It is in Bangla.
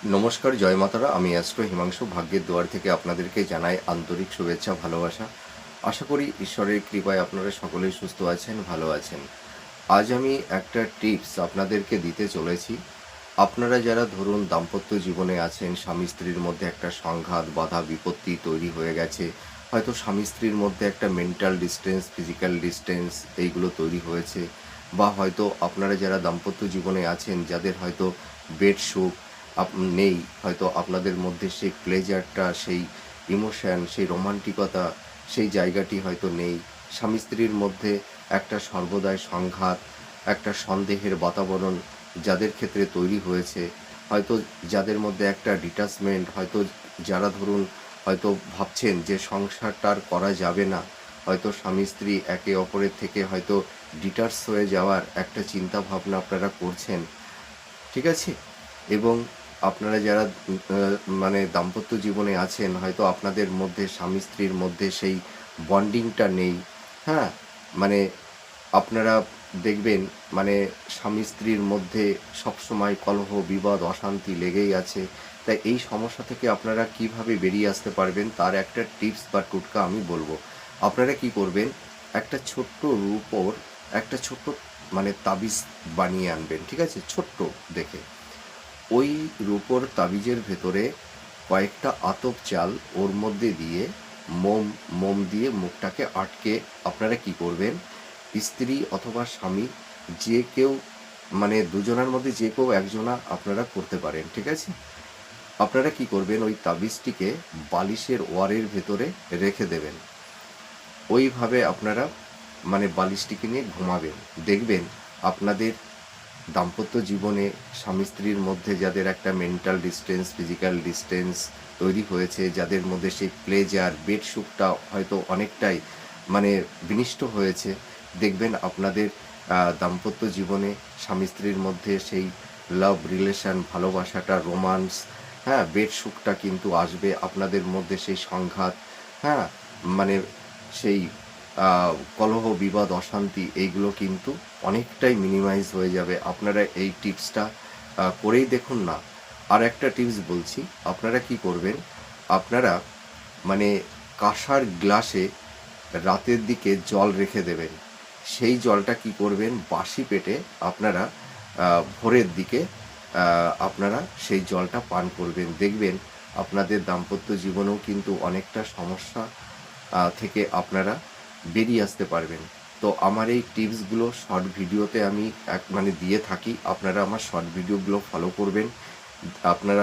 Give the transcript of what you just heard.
নমস্কার, জয় মাতারা। আমি অ্যাস্ট্রো হিমাংশু ভাগ্যের দুয়ার থেকে আপনাদেরকে জানাই আন্তরিক শুভেচ্ছা, ভালোবাসা। আশা করি ঈশ্বরের কৃপায় আপনারা সকলেই সুস্থ আছেন, ভালো আছেন। আজ আমি একটা টিপস আপনাদেরকে দিতে চলেছি। আপনারা যারা ধরুন দাম্পত্য জীবনে আছেন, স্বামী স্ত্রীর মধ্যে একটা সংঘাত, বাধা, বিপত্তি তৈরি হয়ে গেছে, হয়তো স্বামী স্ত্রীর মধ্যে একটা মেন্টাল ডিস্টেন্স, ফিজিক্যাল ডিস্টেন্স এইগুলো তৈরি হয়েছে, বা হয়তো আপনারা যারা দাম্পত্য জীবনে আছেন, যাদের হয়তো বেড সুখ নেই, হয়তো আপনাদের মধ্যে সেই প্লেজারটা, সেই ইমোশন, সেই রোমান্টিকতা, সেই জায়গাটি হয়তো নেই। স্বামী স্ত্রীর মধ্যে একটা সর্বদাই সংঘাত, একটা সন্দেহের বাতাবরণ যাদের ক্ষেত্রে তৈরি হয়েছে, হয়তো যাদের মধ্যে একটা ডিটাচমেন্ট, হয়তো যারা ধরুন হয়তো ভাবছেন যে সংসারটা আর করা যাবে না, হয়তো স্বামী স্ত্রী একে অপরের থেকে হয়তো ডিটাচ হয়ে যাওয়ার একটা চিন্তা ভাবনা আপনারা করছেন, ঠিক আছে? এবং আপনারা যারা মানে দাম্পত্য জীবনে আছেন, হয়তো আপনাদের মধ্যে স্বামী স্ত্রীর মধ্যে সেই বন্ডিংটা নেই। হ্যাঁ, মানে আপনারা দেখবেন মানে স্বামী স্ত্রীর মধ্যে সবসময় কলহ, বিবাদ, অশান্তি লেগেই আছে। তাই এই সমস্যা থেকে আপনারা কিভাবে বেরিয়ে আসতে পারবেন তার একটা টিপস বা টোটকা আমি বলবো। আপনারা কি করবেন, একটা ছোট্ট রূপোর একটা ছোট্ট মানে তাবিজ বানিয়ে আনবেন, ঠিক আছে? ছোট্ট দেখে ওই রূপোর তাবিজের ভেতরে কয়েকটা আতপ চাল ওর মধ্যে দিয়ে মোম দিয়ে মুখটাকে আটকে আপনারা কি করবেন, স্ত্রী অথবা স্বামী যে কেউ মানে দুজনের মধ্যে যে কেউ একজনা আপনারা করতে পারেন, ঠিক আছে? আপনারা কি করবেন, ওই তাবিজটিকে বালিশের ওয়ারের ভেতরে রেখে দেবেন। ওইভাবে আপনারা মানে বালিশটিকে নিয়ে ঘুমাবেন। দেখবেন আপনাদের দাম্পত্য জীবনে স্বামী স্ত্রীর মধ্যে যাদের একটা মেন্টাল ডিস্টেন্স, ফিজিক্যাল ডিস্টেন্স তৈরি হয়েছে, যাদের মধ্যে সেই প্লেজার, বেড সুখটা হয়তো অনেকটাই মানে বিনষ্ট হয়েছে, দেখবেন আপনাদের দাম্পত্য জীবনে স্বামী স্ত্রীর মধ্যে সেই লাভ রিলেশন, ভালোবাসাটা, রোমান্স, হ্যাঁ, বেড সুখটা কিন্তু আসবে। আপনাদের মধ্যে সেই সংঘাত, হ্যাঁ, মানে সেই কলহ, বিবাদ, অশান্তি এইগুলো কিন্তু অনেকটাই মিনিমাইজ হয়ে যাবে। আপনারা এই টিপসটা করেই দেখুন না। আর একটা টিপস বলছি, আপনারা কি করবেন, আপনারা মানে কাঁসার গ্লাসে রাতের দিকে জল রেখে দেবেন। সেই জলটা কি করবেন, বাসি পেটে আপনারা ভোরের দিকে আপনারা সেই জলটা পান করবেন। দেখবেন আপনাদের দাম্পত্য জীবনেও কিন্তু অনেকটা সমস্যা থেকে আপনারা বেরিয়ে আসতে পারবেন। তো আমার এই টিপসগুলো শর্ট ভিডিওতে আমি মানে দিয়ে থাকি। আপনারা আমার শর্ট ভিডিওগুলো ফলো করবেন। আপনারা